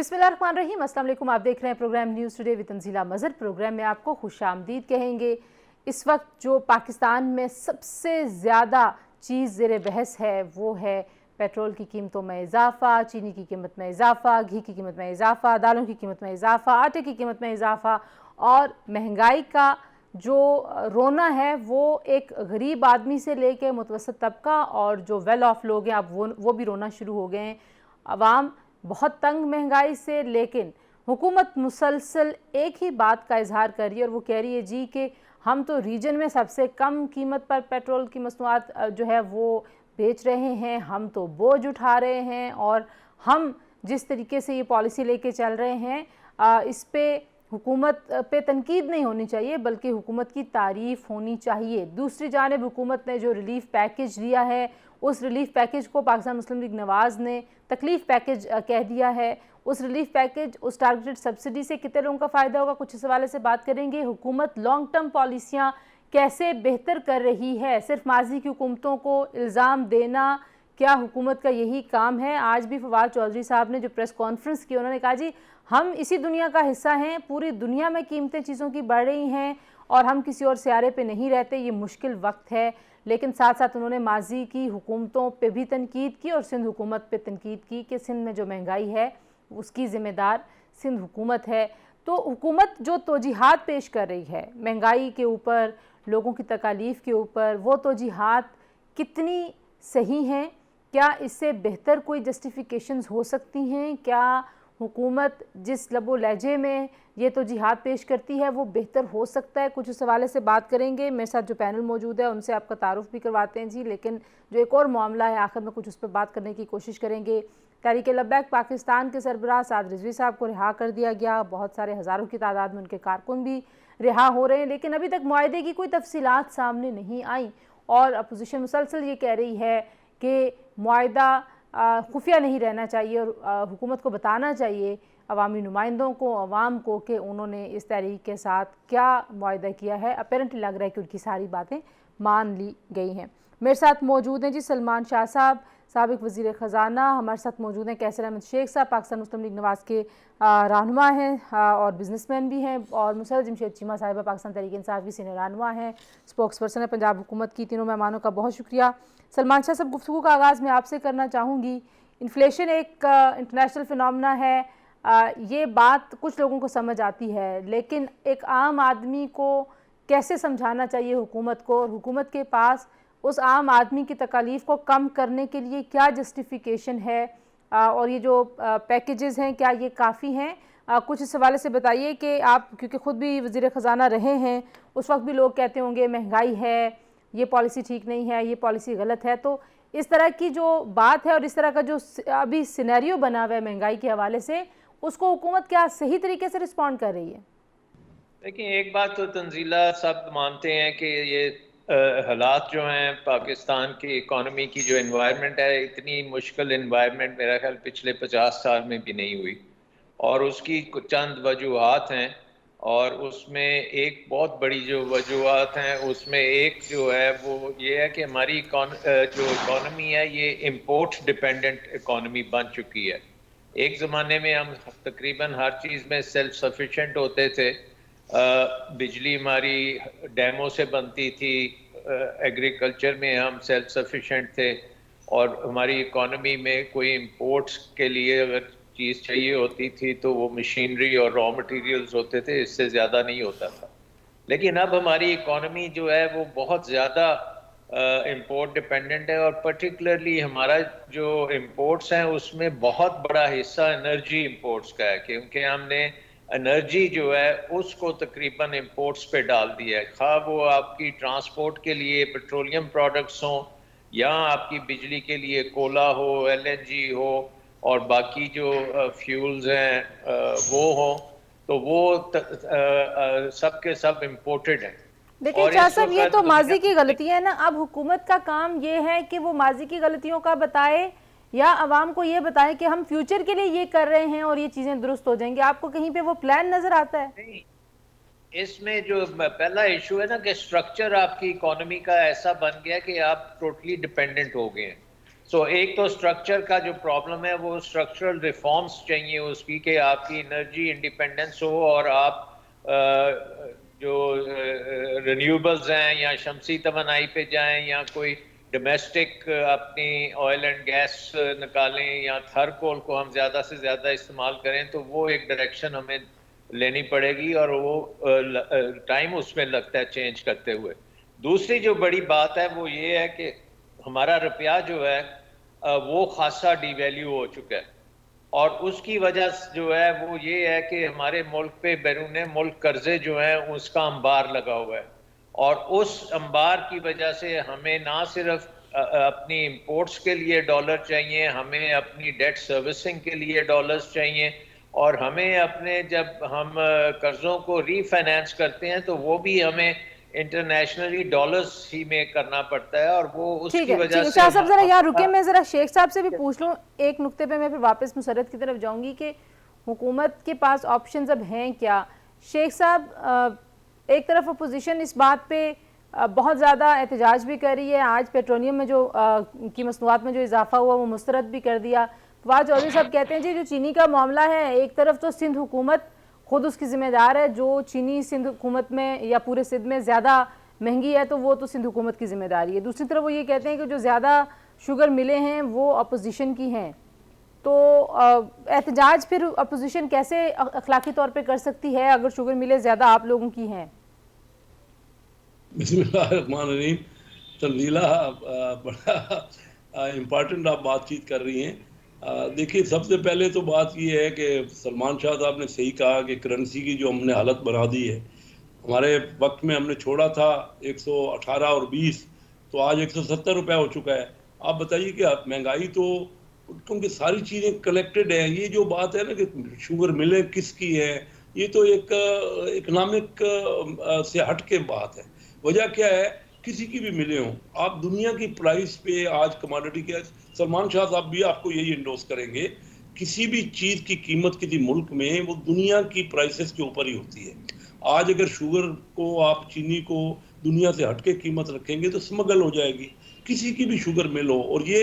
बिस्मिल्लाहिर्रहमानिर्रहीम, अस्सलाम वालेकुम। आप देख रहे हैं programme news today with Tanzeela Mazhar. Programme में आपको खुशामदीद कहेंगे। इस वक्त जो पाकिस्तान में सबसे ज़्यादा चीज़ ज़ेर बहस है वो है पेट्रोल की कीमतों में इजाफ़ा, चीनी की कीमत में इजाफ़ा, घी की कीमत में इजाफ़ा, दालों की कीमत में इजाफ़ा, आटे की कीमत में इजाफ़ा और महंगाई का जो रोना है वो एक गरीब आदमी से लेकर मुतवसत तबका और जो वेल ऑफ लोग हैं अब वो भी रोना शुरू हो गए हैं। अवाम बहुत तंग महंगाई से, लेकिन हुकूमत मुसलसल एक ही बात का इजहार कर रही है और वो कह रही है जी कि हम तो रीजन में सबसे कम कीमत पर पेट्रोल की मसनूआत जो है वो बेच रहे हैं, हम तो बोझ उठा रहे हैं और हम जिस तरीके से ये पॉलिसी लेके चल रहे हैं इस पे हुकूमत पे तनकीद नहीं होनी चाहिए बल्कि हुकूमत की तारीफ़ होनी चाहिए। दूसरी जानिब हुकूमत ने जो रिलीफ पैकेज दिया है उस रिलीफ पैकेज को पाकिस्तान मुस्लिम लीग नवाज़ ने तकलीफ़ पैकेज कह दिया है। उस रिलीफ पैकेज, उस टारगेटेड सब्सिडी से कितने लोगों का फ़ायदा होगा, कुछ इस हवाले से बात करेंगे। हुकूमत लॉन्ग टर्म पॉलिसियाँ कैसे बेहतर कर रही है, सिर्फ माजी की हुकूमतों को इल्ज़ाम देना क्या हुकूमत का यही काम है? आज भी फवाद चौधरी साहब ने जो प्रेस कॉन्फ्रेंस की उन्होंने कहा जी हम इसी दुनिया का हिस्सा हैं, पूरी दुनिया में कीमतें चीज़ों की बढ़ रही हैं और हम किसी और सियारे पे नहीं रहते, ये मुश्किल वक्त है। लेकिन साथ साथ उन्होंने माजी की हुकूमतों पे भी तनकीद की और सिंध हुकूमत पे तनकीद की कि सिंध में जो महंगाई है उसकी ज़िम्मेदार सिंध हुकूमत है। तो हुकूमत जो तौजीहात पेश कर रही है महंगाई के ऊपर, लोगों की तकालीफ के ऊपर, वो तौजीहात कितनी सही हैं? क्या इससे बेहतर कोई जस्टिफिकेशंस हो सकती हैं? क्या हुकूमत जिस लबो लहजे में ये तो जिहाद पेश करती है वो बेहतर हो सकता है? कुछ उस हवाले से बात करेंगे। मेरे साथ जो पैनल मौजूद है उनसे आपका तारुफ भी करवाते हैं जी, लेकिन जो एक और मामला है आखिर में कुछ उस पर बात करने की कोशिश करेंगे। तहरीक लब्बैक पाकिस्तान के सरबराह साद रिजवी साहब को रिहा कर दिया गया, बहुत सारे हज़ारों की तादाद में उनके कारकुन भी रिहा हो रहे हैं, लेकिन अभी तक मुआहदे की कोई तफसीलात सामने नहीं आई और अपोजिशन मुसलसल ये कह रही है कि मुआहदा खुफिया नहीं रहना चाहिए और हुकूमत को बताना चाहिए अवामी नुमाइंदों को, अवाम को, कि उन्होंने इस तहरीक के साथ क्या मुआहदा किया है। अपेरेंटली लग रहा है कि उनकी सारी बातें मान ली गई हैं। मेरे साथ मौजूद हैं जी सलमान शाह साहब, साबिक वज़ीर ख़जाना। हमारे साथ मौजूद हैं कैसर अहमद शेख साहब, पाकिस्तान मुस्लिम लीग नवाज़ के रहनुमा हैं और बिजनेसमैन भी हैं, और मुसर्रत जमशेद चीमा साहिबा पाकिस्तान तहरीक इंसाफ की सीनियर रहनुमा हैं, स्पोक्स पर्सन है पंजाब हुकूमत की। तीनों मेहमानों का बहुत शुक्रिया। सलमान शाह साहब, गुफ्तगू का आगाज़ मैं आपसे करना चाहूँगी। इन्फ्लेशन एक इंटरनेशनल फिनोमेना है, ये बात कुछ लोगों को समझ आती है, लेकिन एक आम आदमी को कैसे समझाना चाहिए हुकूमत को, और हुकूमत के पास उस आम आदमी की तकालीफ को कम करने के लिए क्या जस्टिफिकेशन है, और ये जो पैकेजेस हैं क्या ये काफ़ी हैं? कुछ इस हवाले से बताइए कि आप क्योंकि ख़ुद भी वज़ीर ख़जाना रहे हैं, उस वक्त भी लोग कहते होंगे महंगाई है, ये पॉलिसी ठीक नहीं है, ये पॉलिसी गलत है। तो इस तरह की जो बात है और इस तरह का जो अभी सिनेरियो बना हुआ है महंगाई के हवाले से, उसको हुकूमत क्या सही तरीके से रिस्पॉन्ड कर रही है? देखिए, एक बात तो तंजीला सब मानते हैं कि ये हालात जो हैं पाकिस्तान की इकॉनमी की, जो इन्वायरमेंट है, इतनी मुश्किल इन्वायरमेंट मेरा ख्याल पिछले 50 साल में भी नहीं हुई, और उसकी चंद वजूहात हैं। और उसमें एक बहुत बड़ी जो वजूहात हैं उसमें एक जो है वो ये है कि हमारी जो इकॉनमी है ये इम्पोर्ट डिपेंडेंट इकॉनमी बन चुकी है। एक ज़माने में हम तकरीबन हर चीज़ में सेल्फ सफिशेंट होते थे। बिजली हमारी डैमों से बनती थी, एग्रीकल्चर में हम सेल्फ सफिशेंट थे, और हमारी इकॉनमी में कोई इंपोर्ट्स के लिए अगर चीज़ चाहिए होती थी तो वो मशीनरी और रॉ मटेरियल्स होते थे, इससे ज़्यादा नहीं होता था। लेकिन अब हमारी इकॉनमी जो है वो बहुत ज़्यादा इंपोर्ट डिपेंडेंट है, और पर्टिकुलरली हमारा जो इंपोर्ट्स हैं उसमें बहुत बड़ा हिस्सा एनर्जी इंपोर्ट्स का है, क्योंकि हमने एनर्जी जो है उसको तकरीबन इंपोर्ट्स पे डाल दिया है। खा वो आपकी ट्रांसपोर्ट के लिए पेट्रोलियम प्रोडक्ट्स हों, या आपकी बिजली के लिए कोला हो, एलएनजी हो, और बाकी जो फ्यूल्स हैं वो हों, तो वो सब के सब इम्पोर्टेड हैं। देखिए और शाह इस साहब, ये वक्त तो दुनिया माजी की गलतियां है ना। अब हुकूमत का काम ये है कि वो माजी की गलतियों का बताए या अवाम को ये बताए कि हम फ्यूचर के लिए ये कर रहे हैं और ये चीजें दुरुस्त हो जाएंगी। आपको कहीं पे वो प्लान नजर आता है? नहीं, इसमें जो पहला इशू है ना कि स्ट्रक्चर आपकी इकोनॉमी का ऐसा बन गया कि आप टोटली डिपेंडेंट हो गए हैं। सो एक तो स्ट्रक्चर का जो प्रॉब्लम है वो स्ट्रक्चरल रिफॉर्म्स चाहिए उसकी, कि आपकी एनर्जी इंडिपेंडेंस हो और आप जो रिन्यूएबल्स हैं या शमसी तवानाई पे जाएं या कोई डोमेस्टिक अपनी ऑयल एंड गैस निकालें या थर्कोल को हम ज़्यादा से ज़्यादा इस्तेमाल करें, तो वो एक डायरेक्शन हमें लेनी पड़ेगी और वो टाइम उसमें लगता है चेंज करते हुए। दूसरी जो बड़ी बात है वो ये है कि हमारा रुपया जो है वो खासा डिवैल्यू हो चुका है और उसकी वजह जो है वो ये है कि हमारे मुल्क पे बैरून मुल्क कर्जे जो हैं उसका अंबार लगा हुआ है और उस अंबार की वजह से हमें ना सिर्फ अपनी इंपोर्ट्स के लिए डॉलर चाहिए, हमें अपनी डेट सर्विसिंग के लिए डॉलर्स चाहिए और हमें अपने जब हम कर्जों को रीफाइनेंस करते हैं तो वो भी हमें इंटरनेशनली डॉलर्स ही में करना पड़ता है और वो उसकी वजह से शाह साहब जरा यहाँ रुके, मैं जरा शेख साहब से भी पूछ लूँ एक नुक्ते पे, मैं फिर वापस मुसरत की तरफ जाऊंगी कि हुकूमत के पास ऑप्शंस अब हैं क्या। शेख साहब, एक तरफ अपोजिशन इस बात पे बहुत ज़्यादा एहतजाज भी कर रही है, आज पेट्रोलियम में जो की मसनूआत में जो इजाफा हुआ वो मुस्तरद भी कर दिया। फवाद चौधरी साहब कहते हैं जी जो चीनी का मामला है एक तरफ तो सिंध हुकूमत खुद उसकी जिम्मेदार है, जो चीनी सिंध हुकूमत में या पूरे सिंध में ज़्यादा महंगी है तो वो तो सिंध हुकूमत की जिम्मेदारी है। दूसरी तरफ वो ये कहते हैं कि जो ज़्यादा शुगर मिले हैं वो अपोजिशन की हैं, तो एहतजाज फिर अपोजिशन कैसे अखलाकी तौर पे कर सकती है अगर शुगर मिले ज़्यादा आप लोगों की हैं? बिस्मिल्लाहिर्रहमानिर्रहीम। तंजीला, बड़ा इम्पॉर्टेंट आप बातचीत कर रही हैं। देखिए, सबसे पहले तो बात ये है कि सलमान शाह साहब ने सही कहा कि करेंसी की जो हमने हालत बना दी है, हमारे वक्त में हमने छोड़ा था 118 और 20, तो आज 170 रुपये हो चुका है। आप बताइए कि महंगाई तो, क्योंकि सारी चीज़ें कलेक्टेड हैं। ये जो बात है ना कि शुगर मिले किसकी है, ये तो एक इकोनॉमिक से हट के बात है। वजह क्या है, किसी की भी मिले हों, आप दुनिया की प्राइस पे आज कमोडिटी के, सलमान शाह साहब भी आपको यही इंडोर्स करेंगे, किसी भी चीज़ की कीमत किसी मुल्क में वो दुनिया की प्राइसेस के ऊपर ही होती है। आज अगर शुगर को, आप चीनी को दुनिया से हटके कीमत रखेंगे तो स्मगल हो जाएगी, किसी की भी शुगर मिल हो। और ये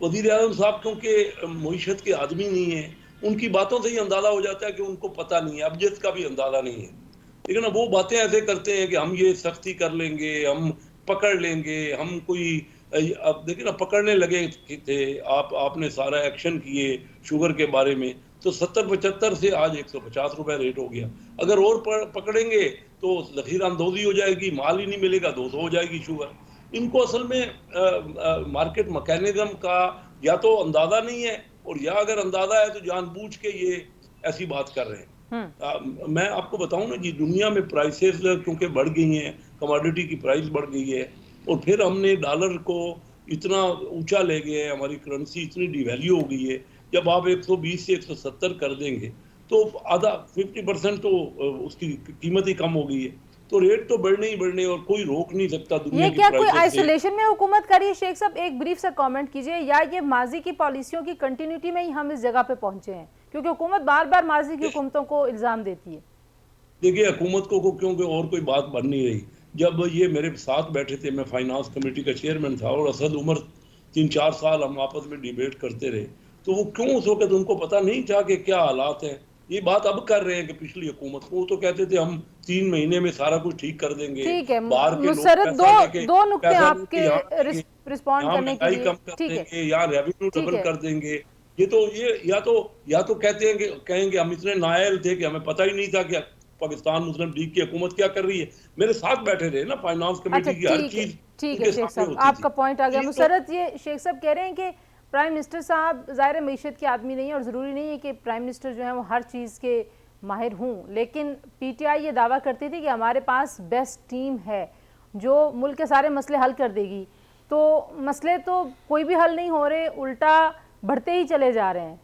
वज़ीर आज़म साहब क्योंकि मईशत के आदमी नहीं है, उनकी बातों से ही अंदाज़ा हो जाता है कि उनको पता नहीं है, अबजद का भी अंदाज़ा नहीं है। लेकिन ना वो बातें ऐसे करते हैं कि हम ये सख्ती कर लेंगे, हम पकड़ लेंगे, हम कोई, अब देखिए ना, पकड़ने लगे थे आपने सारा एक्शन किए शुगर के बारे में, तो 70-75 से आज 150 रुपए रेट हो गया। अगर और पकड़ेंगे तो ज़ख़ीरा अंदोज़ी हो जाएगी, माल ही नहीं मिलेगा, 200 हो जाएगी शुगर। इनको असल में मार्केट मैकेनिज्म का या तो अंदाज़ा नहीं है, और या अगर अंदाज़ा है तो जानबूझ के ये ऐसी बात कर रहे हैं। मैं आपको बताऊं ना जी, दुनिया में प्राइसेस क्योंकि बढ़ गई हैं, कमोडिटी की प्राइस बढ़ गई है, और फिर हमने डॉलर को इतना ऊंचा ले गए हैं, हमारी करेंसी इतनी डिवैल्यू हो गई है। जब आप 120 से 170 कर देंगे तो आधा 50% तो उसकी कीमत ही कम हो गई है, तो रेट तो बढ़ने ही बढ़ने, और कोई रोक नहीं सकता दुनिया ये की क्या कोई प्राइसेस आइसोलेशन में हुकूमत कर रही है? शेख साहब एक ब्रीफ सा कमेंट कीजिए, या ये माजी की पॉलिसियों की कंटिन्यूटी में ही हम इस जगह पे पहुंचे हैं, क्योंकि हुकूमत बार बार माजी की हुकूमतों को इल्जाम देती है। देखिए, हुकूमत को क्योंकि और कोई बात बन नहीं रही। जब ये मेरे साथ बैठे थे, मैं फाइनेंस कमेटी का चेयरमैन था, और असद उमर 3-4 साल हम आपस में डिबेट करते रहे, तो वो क्यों उस वक्त उनको पता नहीं था कि क्या हालात हैं। ये बात अब कर रहे हैं कि पिछली हुकूमत को तो कहते थे हम 3 महीने में सारा कुछ ठीक कर देंगे। ठीक है बाहर के लोग मुसरत, दो नुक्ते आपके यहाँ रिस्पॉन्ड करने के महंगाई लिए। कम कर ठीक है, देंगे, यहाँ रेवेन्यू ठीक डबल है। कर देंगे। ये या तो कहते हैं कि कहेंगे हम इतने नाअहल थे कि हमें पता ही नहीं था कि पाकिस्तान मुस्लिम लीग की हुकूमत क्या कर रही है। मेरे साथ बैठे रहे ना फाइनेंस अच्छा कमेटी की, हर चीज ठीक है शेख साहब, आपका पॉइंट आ गया। मुसरत, ये शेख साहब कह रहे हैं कि प्राइम मिनिस्टर साहब ज़ाहिर मईशत के आदमी नहीं है, और ज़रूरी नहीं है कि प्राइम मिनिस्टर जो है वो हर चीज़ के माहिर हूँ, लेकिन पीटीआई ये दावा करती थी कि हमारे पास बेस्ट टीम है जो मुल्क के सारे मसले हल कर देगी। तो मसले तो कोई भी हल नहीं हो रहे, उल्टा बढ़ते ही चले जा रहे हैं।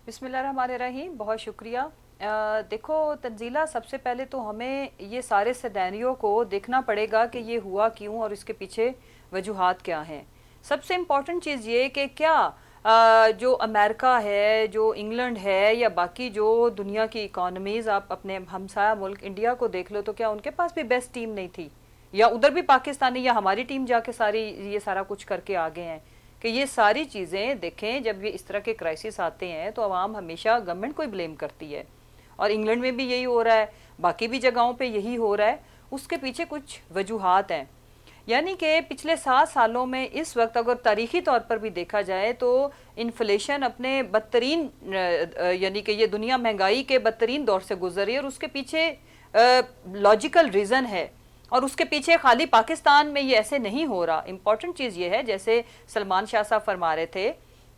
बिस्मिल्लाहिर्रहमानिर्रहीम, बहुत शुक्रिया। देखो तंजीला, सबसे पहले तो हमें ये सारे सिनेरियो को देखना पड़ेगा कि ये हुआ क्यों और इसके पीछे वजूहात क्या हैं। सबसे इम्पॉर्टेंट चीज़ ये कि क्या जो अमेरिका है, जो इंग्लैंड है, या बाकी जो दुनिया की इकॉनमीज़, आप अपने हमसाया मुल्क इंडिया को देख लो, तो क्या उनके पास भी बेस्ट टीम नहीं थी? या उधर भी पाकिस्तानी या हमारी टीम जाके सारी ये सारा कुछ करके आ गए हैं? कि ये सारी चीज़ें देखें, जब ये इस तरह के क्राइसिस आते हैं तो आवाम हमेशा गवर्नमेंट को ही ब्लेम करती है, और इंग्लैंड में भी यही हो रहा है, बाकी भी जगहों पे यही हो रहा है। उसके पीछे कुछ वजूहात हैं। यानी कि पिछले 7 सालों में इस वक्त अगर तारीखी तौर पर भी देखा जाए तो इन्फ्लेशन अपने बदतरीन यानी कि ये दुनिया महंगाई के बदतरीन दौर से गुजर रही है, और उसके पीछे लॉजिकल रीज़न है, और उसके पीछे खाली पाकिस्तान में ये ऐसे नहीं हो रहा। इम्पॉर्टेंट चीज़ ये है, जैसे सलमान शाह साहब फरमा रहे थे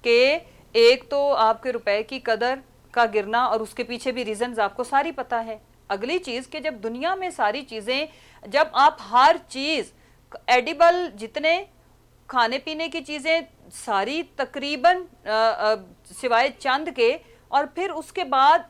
कि एक तो आपके रुपए की कदर का गिरना, और उसके पीछे भी रीजंस आपको सारी पता है। अगली चीज़ कि जब दुनिया में सारी चीज़ें, जब आप हर चीज़ एडिबल, जितने खाने पीने की चीज़ें सारी तकरीबन सिवाय चंद के, और फिर उसके बाद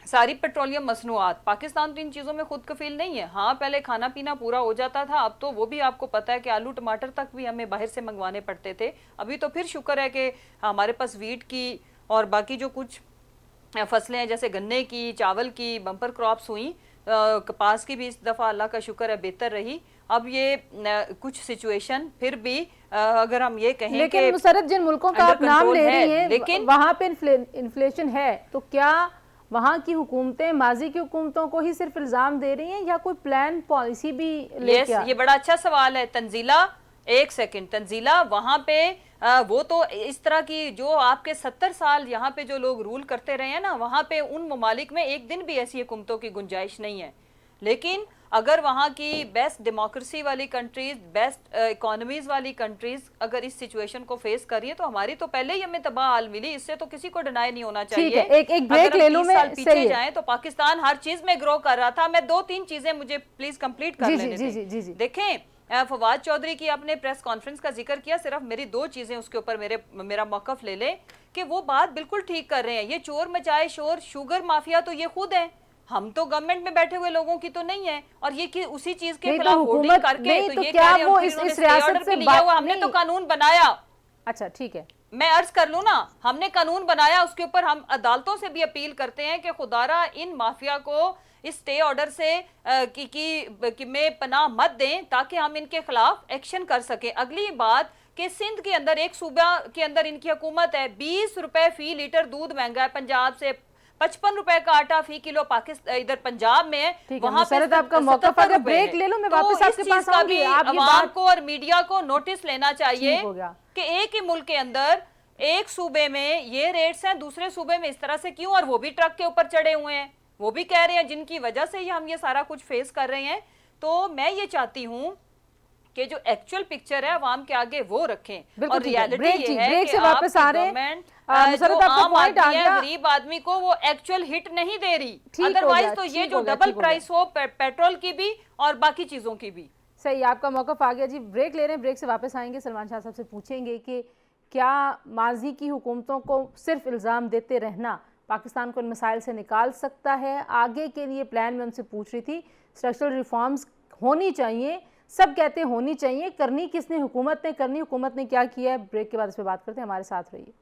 सारी पेट्रोलियम मसनूआत, पाकिस्तान तो इन चीज़ों में खुद कफील नहीं है। हाँ, पहले खाना पीना पूरा हो जाता था, अब तो वो भी आपको पता है कि आलू टमाटर तक भी हमें बाहर से मंगवाने पड़ते थे। अभी तो फिर शुक्र है कि हमारे पास वीट की और बाकी जो कुछ फसलें हैं, जैसे गन्ने की, चावल की बम्पर क्रॉप्स हुई, कपास की भी इस दफ़ा अल्लाह का शुक्र है बेहतर रही। अब ये कुछ सिचुएशन फिर भी अगर हम ये कहें, लेकिन मुशर्रफ जिन मुल्कों का आप नाम ले रही हैं, लेकिन वहाँ पे इन्फ्लेशन है, तो क्या वहाँ की हुकूमतें माजी की हुकूमतों को ही सिर्फ इल्जाम दे रही हैं या कोई प्लान पॉलिसी भी लेके? ये बड़ा अच्छा सवाल है तंजीला। एक सेकंड तंजीला, वहां पे वो तो इस तरह की जो आपके 70 साल यहाँ पे जो लोग रूल करते रहे हैं ना, वहां पे उन ममालिक में एक दिन भी ऐसी हुकूमतों की गुंजाइश नहीं है। लेकिन अगर वहाँ की बेस्ट डेमोक्रेसी वाली कंट्रीज, बेस्ट इकोनॉमीज वाली कंट्रीज अगर इस सिचुएशन को फेस कर रही है, तो हमारी तो पहले ही हमें तबाह हाल मिली, इससे तो किसी को डिनाई नहीं होना चाहिए। एक ब्रेक ले लूं, मैं पीछे जाएं तो पाकिस्तान हर चीज में ग्रो कर रहा था। मैं 2-3 चीजें मुझे प्लीज कंप्लीट कर लेने दें। देखें, फवाद चौधरी की आपने प्रेस कॉन्फ्रेंस का जिक्र किया, सिर्फ मेरी 2 चीजें उसके ऊपर मेरा मौकफ ले लें कि वो बात बिल्कुल ठीक कर रहे हैं। ये चोर मचाए शोर, शुगर माफिया तो ये खुद है, हम तो गवर्नमेंट में बैठे हुए लोगों की तो नहीं है। और ये कि उसी चीज के खिलाफ होर्डिंग करके तो ये क्या वो इस रियासत से लिया हुआ, हमने तो कानून बनाया। अच्छा ठीक है, मैं अर्ज कर लूं ना, हमने कानून बनाया, उसके ऊपर हम अदालतों से भी अपील करते हैं कि खुदारा इन माफिया को इस स्टे ऑर्डर से कि में पनाह मत दें, ताकि हम इनके खिलाफ एक्शन कर सके। अगली बात कि सिंध के अंदर एक सूबा के अंदर इनकी हुकूमत है, 20 रुपए फी लीटर दूध महंगा है, पंजाब से 55 रुपए का आटा फी किलो पाकिस्तान इधर पंजाब में है, वहां पे आपका मौका पर ब्रेक ले लो, मैं वापस आपके पास आऊंगी। आवाम को और मीडिया को नोटिस लेना चाहिए कि एक ही मुल्क के अंदर एक सूबे में ये रेट्स हैं, दूसरे सूबे में इस तरह से क्यों, और वो भी ट्रक के ऊपर चढ़े हुए हैं, वो भी कह रहे हैं जिनकी वजह से ही हम ये सारा कुछ फेस कर रहे हैं। तो मैं ये चाहती हूं कि जो एक्चुअल पिक्चर है आवाम के आगे वो रखें, और रियलिटी ये है कि वापस आ रहे हैं, जो आम आदमी है, गरीब आदमी को वो एक्चुअल हिट नहीं दे रही। अदरवाइज तो ये जो डबल प्राइस हो पेट्रोल की भी और बाकी चीजों की भी। सही, आपका मौका आ गया जी। ब्रेक ले रहे हैं, ब्रेक से वापस आएंगे, सलमान शाह साहब से पूछेंगे कि क्या माजी की हुकूमतों को सिर्फ इल्ज़ाम देते रहना पाकिस्तान को इन मसाइल से निकाल सकता है। आगे के लिए प्लान में उनसे पूछ रही थी, स्ट्रक्चरल रिफॉर्म्स होनी चाहिए, सब कहते हैं होनी चाहिए, करनी किसने, हुकूमत ने करनी, हुकूमत ने क्या किया है। ब्रेक के बाद इस पर बात करते हैं, हमारे साथ रहिए।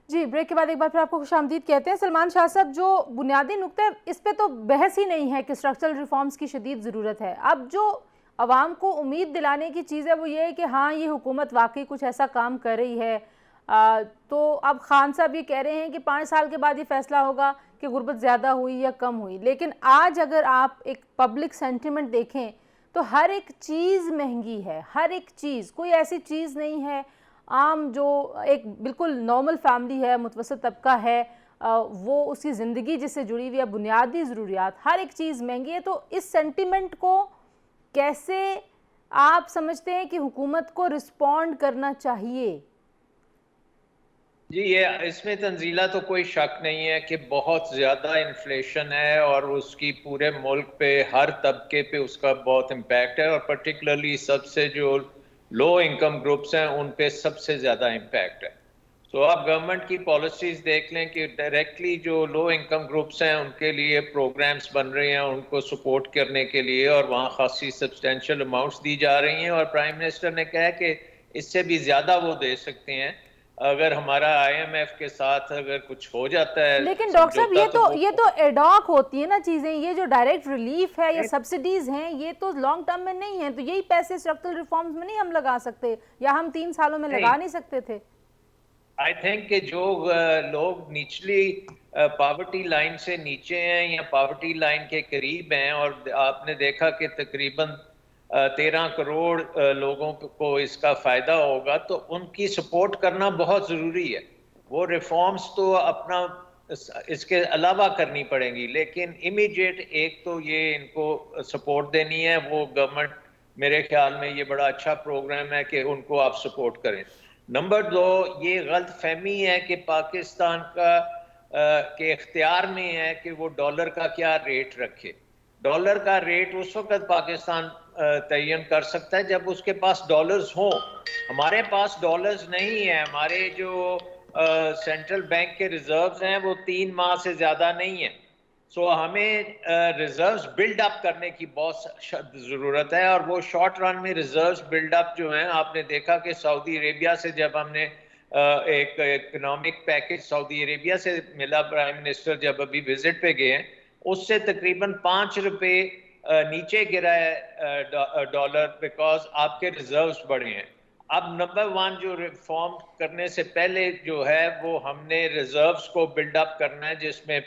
जी, ब्रेक के बाद एक बार फिर आपको खुशामदीद कहते हैं। सलमान शाह साहब, जो बुनियादी नुक्ता है इस पे तो बहस ही नहीं है कि स्ट्रक्चरल रिफॉर्म्स की शदीद ज़रूरत है। अब जो आवाम को उम्मीद दिलाने की चीज़ है वो ये है कि हाँ, ये हुकूमत वाकई कुछ ऐसा काम कर रही है। तो अब खान साहब ये कह रहे हैं कि 5 साल के बाद ये फैसला होगा कि गुर्बत ज़्यादा हुई या कम हुई। लेकिन आज अगर आप एक पब्लिक सेंटिमेंट देखें तो हर एक चीज़ महंगी है, हर एक चीज़, कोई ऐसी चीज़ नहीं है आम जो एक बिल्कुल नॉर्मल फैमिली है, मुतवसत तबका है, वो उसकी ज़िंदगी जिससे जुड़ी हुई है, बुनियादी ज़रूरियात, हर एक चीज़ महंगी है। तो इस सेंटिमेंट को कैसे आप समझते हैं कि हुकूमत को रिस्पॉन्ड करना चाहिए? जी, ये इसमें तंजीला तो कोई शक नहीं है कि बहुत ज़्यादा इन्फ्लेशन है और उसकी पूरे मुल्क पे हर तबके पे उसका बहुत इम्पैक्ट है, और पर्टिकुलरली सबसे जो लो इनकम ग्रुप्स हैं उन पे सबसे ज़्यादा इम्पैक्ट है। तो आप गवर्नमेंट की पॉलिसीज देख लें कि डायरेक्टली जो लो इनकम ग्रुप्स हैं उनके लिए प्रोग्राम्स बन रहे हैं उनको सपोर्ट करने के लिए, और वहाँ खासी सब्सटेंशियल अमाउंट्स दी जा रही हैं, और प्राइम मिनिस्टर ने कहा कि इससे भी ज़्यादा वो दे सकते हैं अगर हमारा IMF के साथ अगर कुछ हो जाता है। लेकिन डॉक्टर साहब ये तो एडॉक होती है ना चीजें, ये जो डायरेक्ट रिलीफ है या सब्सिडीज हैं ये तो लॉन्ग टर्म में नहीं है, तो यही पैसे स्ट्रक्चरल रिफॉर्म्स में नहीं हम लगा सकते, या हम 3 सालों में लगा नहीं सकते थे? आई थिंक कि जो लोग निचली पॉवर्टी लाइन से नीचे हैं या पॉवर्टी लाइन के करीब हैं, और आपने देखा कि तकरीबन 13 करोड़ लोगों को इसका फायदा होगा, तो उनकी सपोर्ट करना बहुत ज़रूरी है। वो रिफॉर्म्स तो अपना इसके अलावा करनी पड़ेंगी, लेकिन इमीडिएट एक तो ये इनको सपोर्ट देनी है। वो गवर्नमेंट मेरे ख्याल में ये बड़ा अच्छा प्रोग्राम है कि उनको आप सपोर्ट करें। नंबर 2, ये गलत फहमी है कि पाकिस्तान का के इख्तियार में है कि वो डॉलर का क्या रेट रखे। डॉलर का रेट उस वक्त पाकिस्तान तयन कर सकता है जब उसके पास डॉलर्स हों। हमारे पास डॉलर्स नहीं है। हमारे जो सेंट्रल बैंक के रिजर्व्स हैं वो 3 माह से ज़्यादा नहीं है। सो हमें रिजर्व्स बिल्ड अप करने की बहुत ज़रूरत है, और वो शॉर्ट रन में रिजर्व्स बिल्ड अप जो हैं, आपने देखा कि सऊदी अरेबिया से जब हमने एक इकोनॉमिक पैकेज सऊदी अरेबिया से मिला, प्राइम मिनिस्टर जब अभी विजिट पे गए हैं, उससे तकरीबन 5 रुपए नीचे गिरा है डॉलर, बिकॉज आपके रिजर्व्स बढ़े हैं। अब नंबर 1 जो रिफॉर्म करने से पहले जो है वो हमने रिजर्व्स को बिल्डअप करना है, जिसमें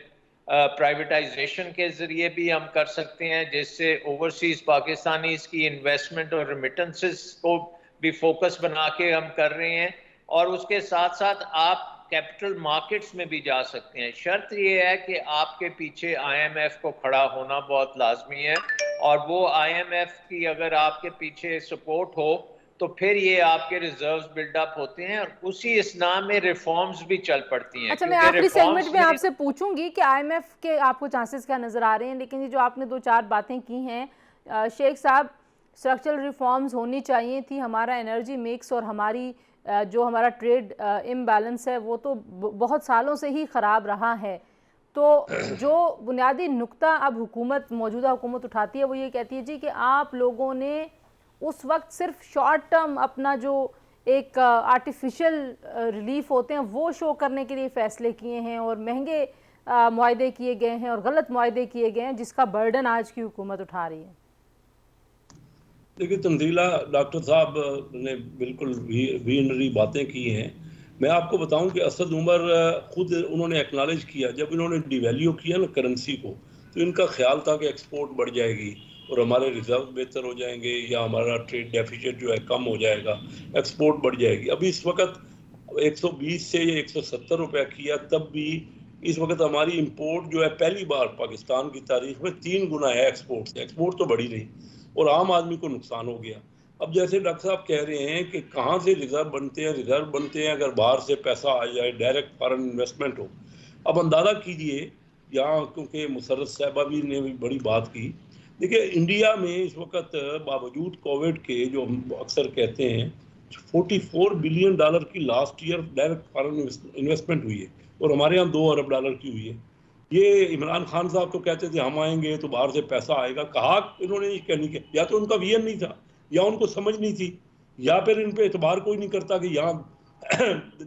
प्राइवेटाइजेशन के जरिए भी हम कर सकते हैं, जिससे ओवरसीज पाकिस्तानी की इन्वेस्टमेंट और रेमिटेंसेस को भी फोकस बना के हम कर रहे हैं, और उसके साथ साथ आप कैपिटल मार्केट्स में भी जा सकते हैं। शर्त ये है कि आपके पीछे IMF को खड़ा होना बहुत लाजमी है, और वो IMF की अगर आपके पीछे सपोर्ट हो तो फिर ये आपके रिजर्व्स बिल्डअप होते हैं, और उसी इसना में रिफॉर्म्स भी चल पड़ती हैं। अच्छा, मैं आखिरी सेगमेंट में आपसे पूछूंगी कि IMF के आपको चांसेस क्या नजर आ रहे हैं, लेकिन ये जो आपने 2-4 बातें की हैं शेख साहब, स्ट्रक्चरल रिफॉर्म्स होनी चाहिए थी। हमारा एनर्जी मिक्स और हमारी जो हमारा ट्रेड इम्बैलेंस है वो तो बहुत सालों से ही ख़राब रहा है। तो जो बुनियादी नुक्ता अब मौजूदा हुकूमत उठाती है वो ये कहती है जी कि आप लोगों ने उस वक्त सिर्फ शॉर्ट टर्म अपना जो एक आर्टिफिशियल रिलीफ होते हैं वो शो करने के लिए फ़ैसले किए हैं, और महंगे मुआहदे किए गए हैं और गलत मुआहदे किए गए हैं, जिसका बर्डन आज की हुकूमत उठा रही है। देखिए तंजीला, डॉक्टर साहब ने बिल्कुल विजनरी बातें की हैं। मैं आपको बताऊं कि असद उमर खुद उन्होंने एक्नॉलेज किया, जब इन्होंने डिवैल्यू किया ना करेंसी को, तो इनका ख्याल था कि एक्सपोर्ट बढ़ जाएगी और हमारे रिजर्व बेहतर हो जाएंगे, या हमारा ट्रेड डेफिसिट जो है कम हो जाएगा, एक्सपोर्ट बढ़ जाएगी। अभी इस वक्त 120 से 170 रुपया किया, तब भी इस वक्त हमारी इंपोर्ट जो है पहली बार पाकिस्तान की तारीख में 3 गुना है एक्सपोर्ट से। एक्सपोर्ट तो बढ़ी नहीं और आम आदमी को नुकसान हो गया। अब जैसे डॉक्टर साहब कह रहे हैं कि कहाँ से रिजर्व बनते हैं, रिजर्व बनते हैं अगर बाहर से पैसा आ जाए, डायरेक्ट फॉरेन इन्वेस्टमेंट हो। अब अंदाज़ा कीजिए, यहाँ क्योंकि मुशर्रफ साहबा भी ने भी बड़ी बात की, देखिए इंडिया में इस वक्त बावजूद कोविड के, जो हम अक्सर कहते हैं, $44 बिलियन की last year direct foreign investment हुई है, और हमारे यहाँ $2 अरब की हुई है। ये इमरान खान साहब तो कहते थे हम आएंगे तो बाहर से पैसा आएगा, कहा इन्होंने ये कहने के, या तो उनका विजन नहीं था, या उनको समझ नहीं थी, या फिर इन पे एतबार कोई नहीं करता कि यहाँ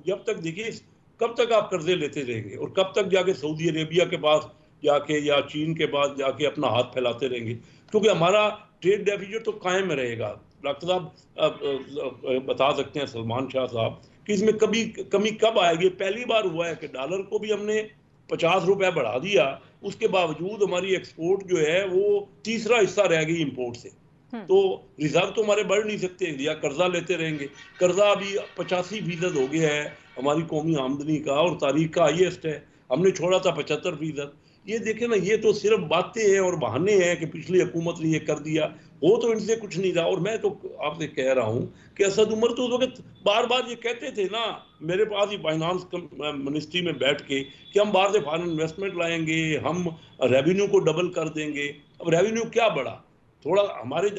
जब तक देखिए कब तक आप कर्जे लेते रहेंगे, और कब तक जाके सऊदी अरेबिया के पास जाके या चीन के पास जाके अपना हाथ फैलाते रहेंगे, क्योंकि हमारा ट्रेड डेफिसिट तो कायम रहेगा। डॉक्टर साहब बता सकते हैं, सलमान शाह साहब, कि इसमें कमी कब आएगी। पहली बार हुआ है कि डॉलर को भी हमने 50 रुपया बढ़ा दिया, उसके बावजूद हमारी एक्सपोर्ट जो है वो तीसरा हिस्सा रह गई इंपोर्ट से। तो रिजर्व तो हमारे बढ़ नहीं सकते, या कर्जा लेते रहेंगे। कर्जा अभी 85% हो गया है हमारी कौमी आमदनी का, और तारीख का हाईएस्ट है। हमने छोड़ा था 75%। ये देखें ना, ये तो सिर्फ बातें हैं और बहाने हैं कि पिछली हुकूमत ने ये कर दिया, वो तो इनसे कुछ नहीं रहा। और मैं तो आपसे कह रहा हूँ कि असद उमर तो उस वक्त बार बार ये कहते थे ना, मेरे पास ही फाइनेंस मिनिस्ट्री में बैठ के, कि हम बाहर से फॉरेन इन्वेस्टमेंट लाएंगे, हम रेवेन्यू को डबल कर देंगे। अब रेवेन्यू क्या बढ़ा, थोड़ा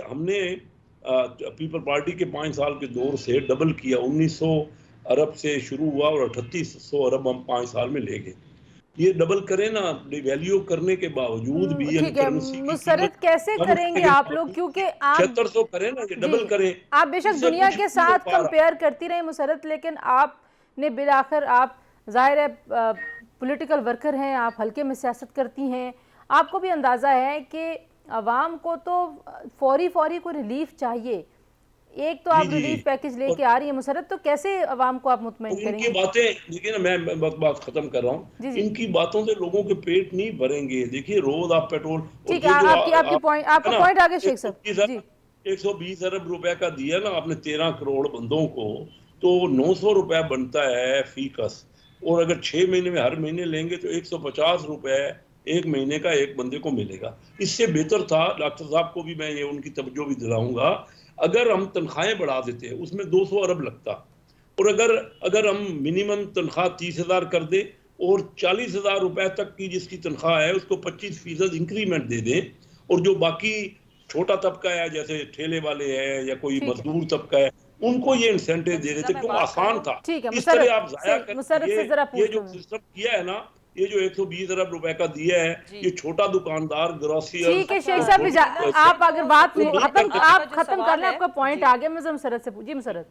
हमने पीपल पार्टी के 5 साल के दौर से डबल किया। अरब से शुरू हुआ और 3800 अरब हम 5 साल में ले गए। ये डबल करें ना, डिवैल्यू करने के बावजूद भी, यानी ठीक है करेंसी की मुसर्रत, कैसे करेंगे आप लोग, क्योंकि आप 7600 करें ना, ये डबल करें। आप बेशक इससे दुनिया कुछ के नहीं साथ हो पा रहा। कंपेयर करती रहे मुसर्रत, लेकिन आपने बिलाखिर, आप जाहिर है पॉलिटिकल वर्कर हैं, आप हल्के में सियासत करती हैं, आपको भी अंदाज़ा है कि अवाम को तो फौरी कोई रिलीफ चाहिए। एक तो आप रिलीफ पैकेज लेके आ रही है मुसर्रत, तो कैसे अवाम को आप मुतमईन इनकी करेंगे? बातें देखिए ना, मैं बात खत्म कर रहा हूँ। इनकी बातों से लोगों के पेट नहीं भरेंगे। देखिए रोज आप पेट्रोल, ठीक है, आपका पॉइंट आगे शेख साहब जी। 120 अरब रुपए का दिया ना आपने 13 करोड़ बंदों को, तो 900 रुपए बनता है फी कस, और अगर 6 महीने में हर महीने लेंगे तो 150 रुपए एक महीने का एक बंदे को मिलेगा। इससे बेहतर था, डॉक्टर साहब को भी मैं ये उनकी तवज्जो भी दिलाऊंगा, अगर हम तनख्वाहें बढ़ा देते उसमें 200 अरब लगता, और अगर हम मिनिमम तनख्वाह 30,000 कर दे और 40,000 रुपए तक की जिसकी तनख्वाह है उसको 25% इंक्रीमेंट दे दें, और जो बाकी छोटा तबका है जैसे ठेले वाले हैं या कोई मजदूर तबका है, उनको ये इंसेंटिव दे देते, क्यों आसान था। इस तरह आप जाया कर, ये जो सिस्टम किया है ना, ये जो 120 अरब रुपए का दिया है, ये छोटा दुकानदार ग्रोसरी। ठीक है शेख साहब, आप अगर बात आप खत्म कर लें, आपका पॉइंट आगे मैं मुसर्रत से पूछिए। मुसर्रत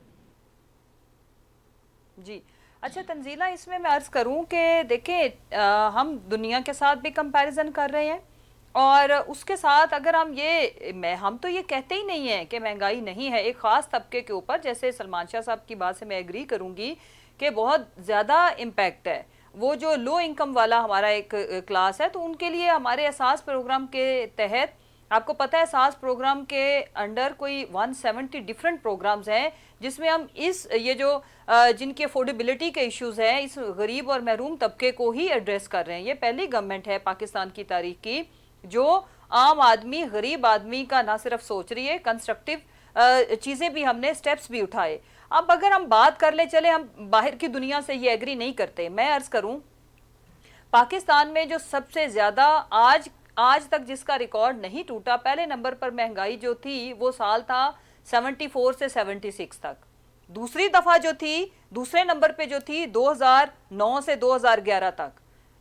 जी, अच्छा तंजीला, इसमें मैं अर्ज करूं कि देखें, हम दुनिया के साथ भी कंपैरिजन कर रहे हैं, और उसके साथ अगर हम तो ये कहते ही नहीं है कि महंगाई नहीं है। एक ख़ास तबके के ऊपर, जैसे सलमान शाह साहब की बात से मैं एग्री करूंगी कि बहुत ज़्यादा इम्पैक्ट है। वो जो लो इनकम वाला हमारा एक क्लास है, तो उनके लिए हमारे एहसास प्रोग्राम के तहत, आपको पता है एहसास प्रोग्राम के अंडर कोई 170 डिफरेंट प्रोग्राम्स हैं, जिसमें हम ये जो जिनकी अफोर्डेबिलिटी के इश्यूज हैं, इस गरीब और महरूम तबके को ही एड्रेस कर रहे हैं। ये पहली गवर्नमेंट है पाकिस्तान की तारीख की जो आम आदमी, गरीब आदमी का ना सिर्फ सोच रही है, कंस्ट्रक्टिव चीज़ें भी हमने, स्टेप्स भी उठाए। अब अगर हम बात कर ले, चले हम बाहर की दुनिया से ये एग्री नहीं करते, मैं अर्ज करूं पाकिस्तान में जो सबसे ज्यादा आज तक जिसका रिकॉर्ड नहीं टूटा, पहले नंबर पर महंगाई जो थी वो साल था 74 से 76 तक। दूसरी दफा जो थी, दूसरे नंबर पे जो थी 2009 से 2011 तक।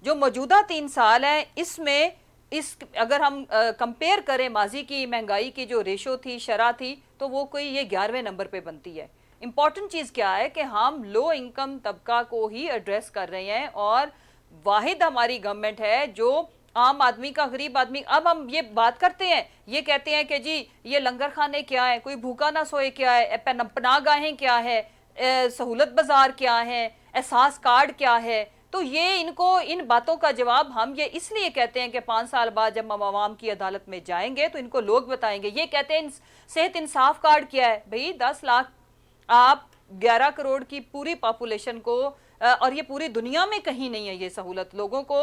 जो मौजूदा 3 साल हैं, इसमें अगर हम कंपेयर करें माजी की महंगाई की जो रेशो थी, शरह थी, तो वो कोई ये 11वें नंबर पे बनती है। इंपॉर्टेंट चीज क्या है कि हम लो इनकम तबका को ही एड्रेस कर रहे हैं, और वाहिद हमारी गवर्नमेंट है जो आम आदमी का, गरीब आदमी। अब हम ये बात करते हैं, ये कहते हैं कि जी ये लंगर खाने क्या है, कोई भूखा ना सोए क्या है, पनाहगाहें क्या है, सहूलत बाजार क्या है, एहसास कार्ड क्या है। तो ये इन बातों का जवाब हम ये इसलिए कहते हैं कि 5 साल बाद जब हम आवाम की अदालत में जाएंगे तो इनको लोग बताएंगे। ये कहते हैं सेहत इंसाफ कार्ड क्या है, भाई 10 लाख आप 11 करोड़ की पूरी पॉपुलेशन को, और ये पूरी दुनिया में कहीं नहीं है ये सहूलत लोगों को,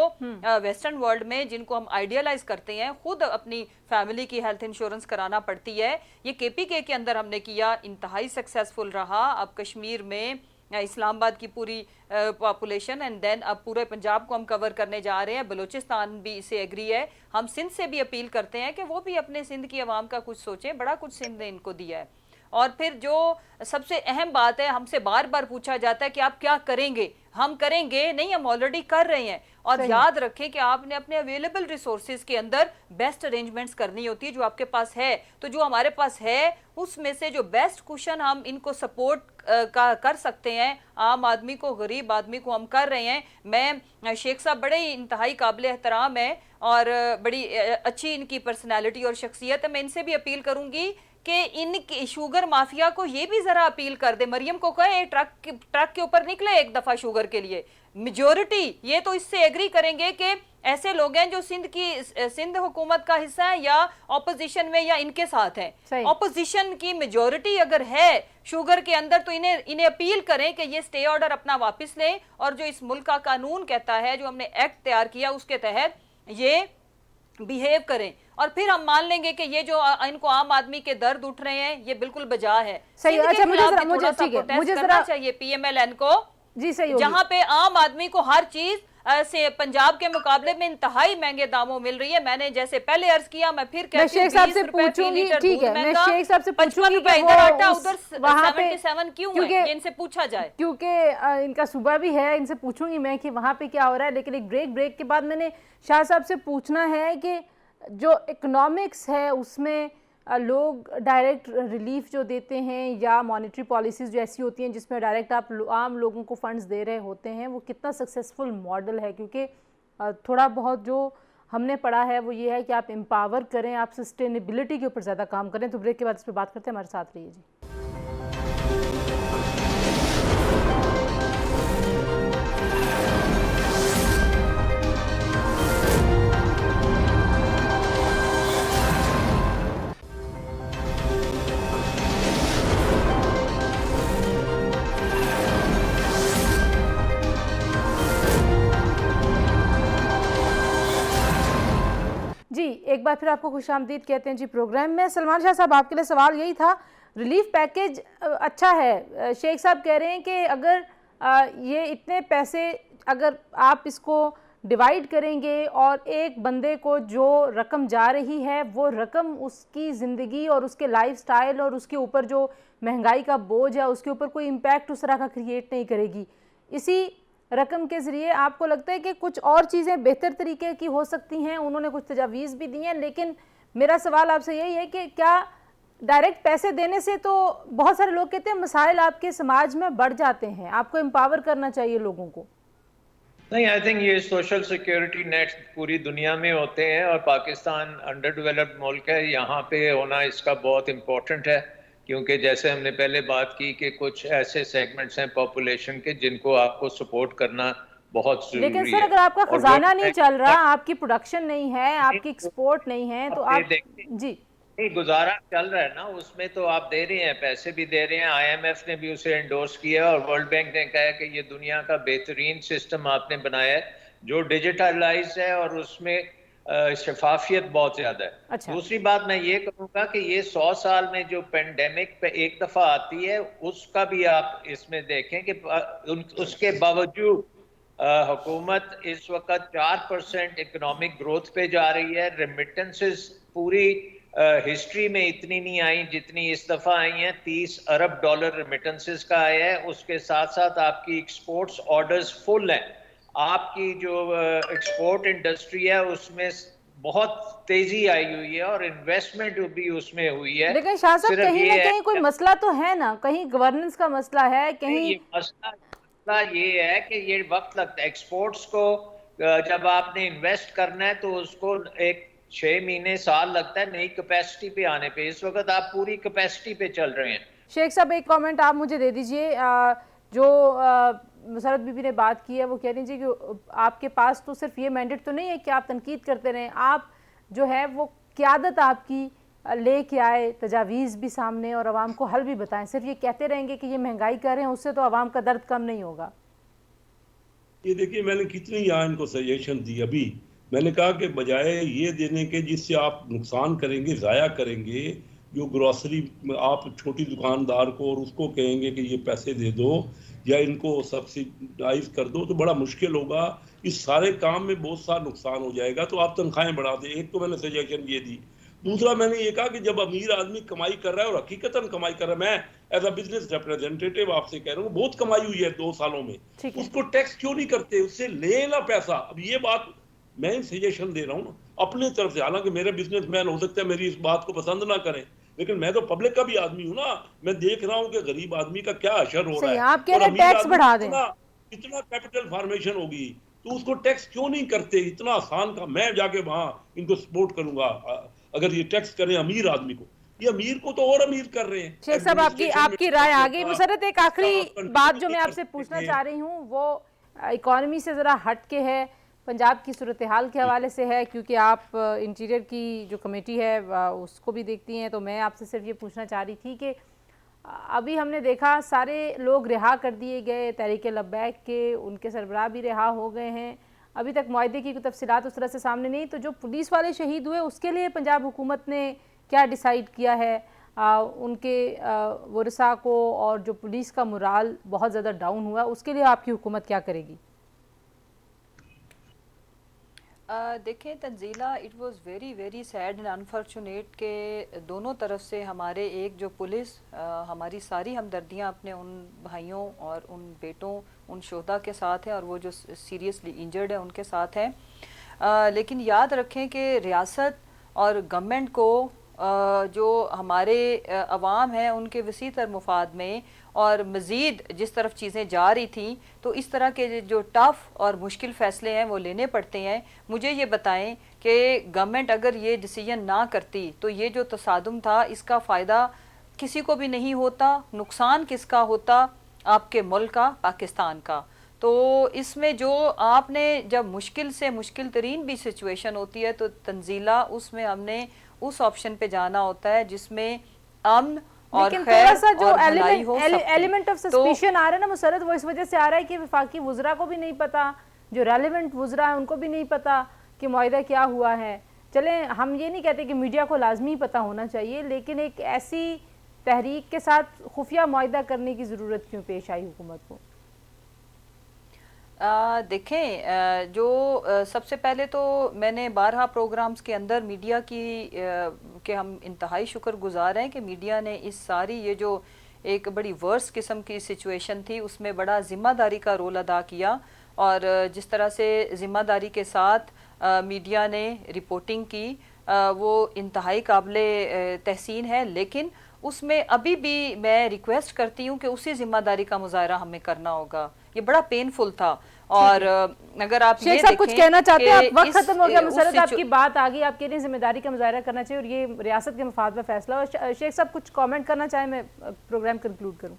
वेस्टर्न वर्ल्ड में जिनको हम आइडियलाइज करते हैं, खुद अपनी फैमिली की हेल्थ इंश्योरेंस कराना पड़ती है। ये केपीके के अंदर हमने किया, इंतहाई सक्सेसफुल रहा। अब कश्मीर में इस्लामाबाद की पूरी पॉपुलेशन, एंड देन अब पूरे पंजाब को हम कवर करने जा रहे हैं। बलूचिस्तान भी इसे एग्री है। हम सिंध से भी अपील करते हैं कि वो भी अपने सिंध की आवाम का कुछ सोचें, बड़ा कुछ सिंध ने इनको दिया है। और फिर जो सबसे अहम बात है, हमसे बार बार पूछा जाता है कि आप क्या करेंगे। हम करेंगे नहीं, हम ऑलरेडी कर रहे हैं। और याद रखें कि आपने अपने अवेलेबल रिसोर्सेज के अंदर बेस्ट अरेंजमेंट्स करनी होती है, जो आपके पास है। तो जो हमारे पास है उसमें से जो बेस्ट कुशन हम इनको सपोर्ट कर सकते हैं, आम आदमी को, गरीब आदमी को, हम कर रहे हैं। मैं शेख साहब बड़े ही इंतहाई काबिल एहतराम है और बड़ी अच्छी इनकी पर्सनैलिटी और शख्सियत है। मैं इनसे भी अपील करूंगी कि इन शुगर माफिया को ये भी जरा अपील कर दे, मरियम को कहे ट्रक के ऊपर निकले एक दफा शुगर के लिए। मेजोरिटी ये तो इससे एग्री करेंगे कि ऐसे लोग हैं जो सिंध हुकूमत का हिस्सा है या ऑपोजिशन में या इनके साथ हैं। ऑपोजिशन की मेजोरिटी अगर है शुगर के अंदर, तो इन्हें अपील करें कि ये स्टे ऑर्डर अपना वापस लें, और जो इस मुल्क का कानून कहता है, जो हमने एक्ट तैयार किया उसके तहत ये बिहेव करें। और फिर हम मान लेंगे कि ये जो इनको आम आदमी के दर्द उठ रहे हैं ये बिल्कुल बजा है। सही। अच्छा, मुझे करना चाहिए PMLN को, जी सही, जहां पे आम आदमी को हर चीज से पंजाब के मुकाबले में इंतहाई महंगे दामों मिल रही है। मैंने जैसे पहले अर्ज किया, मैं फिर कहती हूं, शेख साहब से पूछूंगी, ठीक है, मैं शेख साहब से पूछूंगी रुपए इधर आटा उधर वहां पे 77 क्यों है, ये इनसे पूछा जाए, क्योंकि इनका सुबह भी है, इनसे पूछूंगी मैं कि वहां पे क्या हो रहा है। लेकिन एक ब्रेक के बाद मैंने शाह साहब से पूछना है कि जो इकोनॉमिक्स है उसमें लोग डायरेक्ट रिलीफ जो देते हैं या मॉनेटरी पॉलिसीज़ जो ऐसी होती हैं जिसमें डायरेक्ट आप आम लोगों को फंड्स दे रहे होते हैं, वो कितना सक्सेसफुल मॉडल है? क्योंकि थोड़ा बहुत जो हमने पढ़ा है वो ये है कि आप एम्पावर करें, आप सस्टेनेबिलिटी के ऊपर ज़्यादा काम करें। तो ब्रेक के बाद इस पर बात करते हैं, हमारे साथ रहिए जी। जी, एक बार फिर आपको खुशामदीद कहते हैं जी प्रोग्राम में। सलमान शाह साहब, आपके लिए सवाल यही था, रिलीफ पैकेज अच्छा है, शेख साहब कह रहे हैं कि अगर ये इतने पैसे अगर आप इसको डिवाइड करेंगे और एक बंदे को जो रकम जा रही है वो रकम उसकी ज़िंदगी और उसके लाइफस्टाइल और उसके ऊपर जो महंगाई का बोझ है उसके ऊपर कोई इम्पैक्ट उस तरह का क्रिएट नहीं करेगी। इसी रकम के ज़रिए आपको लगता है कि कुछ और चीज़ें बेहतर तरीके की हो सकती हैं? उन्होंने कुछ तजावीज़ भी दी हैं, लेकिन मेरा सवाल आपसे यही है कि क्या डायरेक्ट पैसे देने से, तो बहुत सारे लोग कहते हैं मसाइल आपके समाज में बढ़ जाते हैं, आपको एम्पावर करना चाहिए लोगों को। नहीं, आई थिंक ये सोशल सिक्योरिटी नेट पूरी दुनिया में होते हैं और पाकिस्तान अंडर डेवलप्ड मुल्क है, यहाँ पे होना इसका बहुत इम्पोर्टेंट है, क्योंकि जैसे हमने पहले बात की कि कुछ ऐसे सेगमेंट्स हैं पॉपुलेशन के जिनको आपको सपोर्ट करना बहुत जरूरी है। लेकिन सर, अगर आपका खजाना नहीं चल रहा, आपकी प्रोडक्शन नहीं है, आपकी एक्सपोर्ट नहीं है, तो आप जी नहीं, गुजारा चल रहा है ना, उसमें तो आप दे रहे हैं, पैसे भी दे रहे हैं। IMF ने भी उसे एंडोर्स किया और वर्ल्ड बैंक ने कहा कि ये दुनिया का बेहतरीन सिस्टम आपने बनाया है जो डिजिटलाइज है और उसमें शफाफियत बहुत ज्यादा है। अच्छा। दूसरी बात मैं ये कहूँगा कि ये 100 साल में जो पेंडेमिक पे एक दफा आती है उसका भी आप इसमें देखें कि उसके बावजूद हुकूमत इस वक्त 4% इकोनॉमिक ग्रोथ पे जा रही है। रेमिटेंसेस पूरी हिस्ट्री में इतनी नहीं आई जितनी इस दफा आई हैं। $30 अरब रेमिटेंसेस का आया है। उसके साथ साथ आपकी एक्सपोर्ट्स ऑर्डर्स फुल हैं। आपकी जो एक्सपोर्ट इंडस्ट्री है उसमें बहुत तेजी आई हुई है और इन्वेस्टमेंट भी उसमें हुई है। लेकिन शाह साहब, कहीं ना कहीं कोई मसला तो है ना, कहीं गवर्नेंस का मसला है, कहीं ये मसला ये है कि ये वक्त लगता है एक्सपोर्ट्स को। जब आपने इन्वेस्ट करना है तो उसको एक 6 महीने साल लगता है नई कैपेसिटी पे आने पे। इस वक्त आप पूरी कैपेसिटी पे चल रहे हैं। शेख साहब, एक कमेंट आप मुझे दे दीजिए। जो मुसरत बीबी ने बात की है वो कह रही कि आपके पास तो सिर्फ ये मैंडेट तो नहीं है कि आप तनकीद करते रहें, आप जो है वो क़यादत आपकी लेके आए, तजावीज़ भी सामने और आवाम को हल भी बताएं। सिर्फ ये कहते रहेंगे कि ये महंगाई कर रहे हैं, उससे तो आवाम का दर्द कम नहीं होगा। ये देखिए, मैंने कितनी यहाँ इनको सजेशन दी। अभी मैंने कहा कि बजाय ये देने के जिससे आप नुकसान करेंगे, ज़ाया करेंगे, जो ग्रॉसरी आप छोटी दुकानदार को और उसको कहेंगे कि ये पैसे दे दो या इनको सब्सिडाइज कर दो, तो बड़ा मुश्किल होगा। इस सारे काम में बहुत सा नुकसान हो जाएगा। तो आप तनख्वाहें बढ़ा दें, एक तो मैंने सजेशन ये दी। दूसरा मैंने ये कहा कि जब अमीर आदमी कमाई कर रहा है और हकीकतन कमाई कर रहा है, मैं एज अ बिजनेस रिप्रेजेंटेटिव आपसे कह रहा हूँ, बहुत कमाई हुई है 2 सालों में, उसको टैक्स क्यों नहीं करते? उससे ले ना पैसा। अब ये बात मैं सजेशन दे रहा हूँ अपने तरफ से। हालांकि मेरे बिजनेसमैन हो सकता है मेरी इस बात को पसंद ना करें, लेकिन मैं तो पब्लिक का भी आदमी हूँ ना। मैं देख रहा हूँ कि गरीब आदमी का क्या असर हो रहा है। आप कह रहे हैं टैक्स बढ़ा दें, इतना कैपिटल फॉर्मेशन होगी तो उसको टैक्स क्यों नहीं करते? इतना आसान का, मैं जाके वहां इनको सपोर्ट करूंगा अगर ये टैक्स करें अमीर आदमी को। ये अमीर को तो और अमीर कर रहे हैं। शेख साहब, आपकी राय आ गई। मुसरत, एक आखिरी बात जो मैं आपसे पूछना चाह रही हूँ वो इकॉनमी से ज़रा हट के है, पंजाब की सूरत हाल के हवाले से है, क्योंकि आप इंटीरियर की जो कमेटी है उसको भी देखती हैं। तो मैं आपसे सिर्फ ये पूछना चाह रही थी कि अभी हमने देखा सारे लोग रिहा कर दिए गए, तहरीक लब्बैक के उनके सरबराह भी रिहा हो गए हैं। अभी तक मुआहदे की तफसीलात उस तरह से सामने नहीं। तो जो पुलिस वाले शहीद हुए उसके लिए पंजाब हुकूमत ने क्या डिसाइड किया है? उनके वरसा को, और जो पुलिस का मोराल बहुत ज़्यादा डाउन हुआ उसके लिए आपकी हुकूमत क्या करेगी? देखें Tanzila, it was very very sad and unfortunate के दोनों तरफ से हमारे एक जो पुलिस हमारी सारी हमदर्दियां अपने उन भाइयों और उन बेटों उन शोहदा के साथ हैं और वो जो सीरियसली इंजर्ड है उनके साथ हैं। लेकिन याद रखें कि रियासत और गवर्नमेंट को जो हमारे अवाम हैं उनके वसी तर मुफाद में और मज़ीद जिस तरफ चीज़ें जा रही थी तो इस तरह के जो टफ़ और मुश्किल फ़ैसले हैं वो लेने पड़ते हैं। मुझे ये बताएं कि गवर्नमेंट अगर ये डिसीजन ना करती तो ये जो तसादुम था इसका फ़ायदा किसी को भी नहीं होता, नुकसान किसका होता? आपके मुल्क का, पाकिस्तान का। तो इसमें जो आपने जब मुश्किल से मुश्किल तरीन भी सिचुएशन होती है तो तंजीला उसमें हमने उस ऑप्शन पे जाना होता है जिसमें अमन और लेकिन खैर थोड़ा सा जो और भलाई हो सबकी। एलिमेंट ऑफ सस्पिशन आ रहा है ना मुसरत, वो इस वजह से आ रहा है कि वफाकी वुज़रा को भी नहीं पता, जो रेलिवेंट वुज़रा है उनको भी नहीं पता कि मुआहिदा क्या हुआ है। चलें, हम ये नहीं कहते कि मीडिया को लाजमी पता होना चाहिए, लेकिन एक ऐसी तहरीक के साथ खुफिया मुआहिदा करने की ज़रूरत क्यों पेश आई हुकूमत को? देखें, जो सबसे पहले तो मैंने 12 प्रोग्राम्स के अंदर मीडिया की के हम इंतहाई शुक्रगुजार हैं कि मीडिया ने इस सारी ये जो एक बड़ी वर्स किस्म की सिचुएशन थी उसमें बड़ा ज़िम्मेदारी का रोल अदा किया और जिस तरह से ज़िम्मेदारी के साथ मीडिया ने रिपोर्टिंग की वो इंतहाई काबिले तहसीन है। लेकिन उसमें अभी भी मैं रिक्वेस्ट करती हूँ कि उसी ज़िम्मेदारी का मुजाहरा हमें करना होगा। ये बड़ा पेनफुल था और अगर आप ये देखें कुछ कहना चाहते हैं, आप वक्त खत्म हो गया मुसरत, आपकी बात आ गई, आपके लिए जिम्मेदारी का मुजाहरा करना चाहिए और ये रियासत के मफाद में फैसला। और शेख साहब कुछ कमेंट करना चाहें, मैं प्रोग्राम कंक्लूड करूं।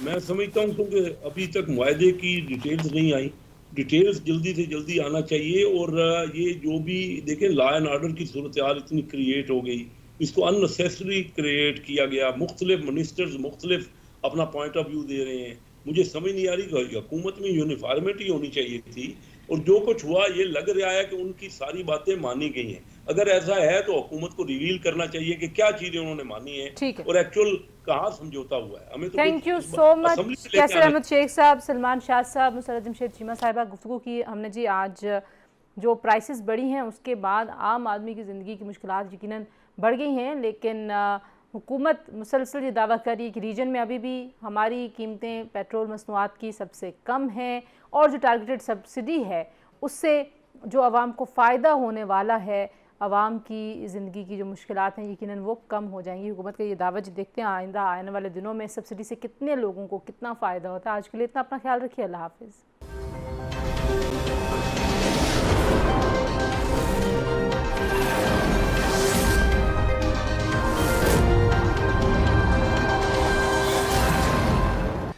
मैं समझता हूँ क्योंकि अभी तक मुआहदे की डिटेल्स नहीं आई, डिटेल्स जल्दी से जल्दी आना चाहिए। और ये जो भी देखें लॉ एंड ऑर्डर की सूरत हाल इतनी क्रिएट हो गई, इसको अननेसेसरी क्रिएट किया गया, मुख्तलिफ मिनिस्टर्स मुख्तलिफ अपना पॉइंट ऑफ व्यू दे रहे हैं। मुझे समझ नहीं आ रही कि हुकूमत में यूनिफॉर्मिटी होनी चाहिए थी और जो कुछ हुआ ये लग रहा है कि उनकी सारी बातें मानी गई हैं। अगर ऐसा है तो हुकूमत को रिवील करना चाहिए कि क्या चीजें उन्होंने मानी है और एक्चुअल कहाँ समझौता हुआ है। हमें तो थैंक यू सो मच कैसर अहमद शेख साहब, सलमान शाह साहब, मुसरत जमशेद चीमा साहिबा, गुफ्तगू की हमने जी। आज जो प्राइसेस बढ़ी हैं उसके बाद आम आदमी की ज़िंदगी की मुश्किलात यकीनन बढ़ गई हैं, लेकिन हुकूमत मुसलसल ये दावा कर रही है कि रीजन में अभी भी हमारी कीमतें पेट्रोल मसनूआत की सबसे कम हैं और जो टारगेटेड सब्सिडी है उससे जो आवाम को फ़ायदा होने वाला है, आवाम की ज़िंदगी की जो मुश्किलात हैं यकीनन वो कम हो जाएंगी। हुकूमत का ये दावा जो देखते हैं आइंदा आने वाले दिनों में सब्सिडी से कितने लोगों को कितना फ़ायदा होता है। आज के लिए इतना, अपना ख्याल रखिए, अल्लाह हाफ़िज़।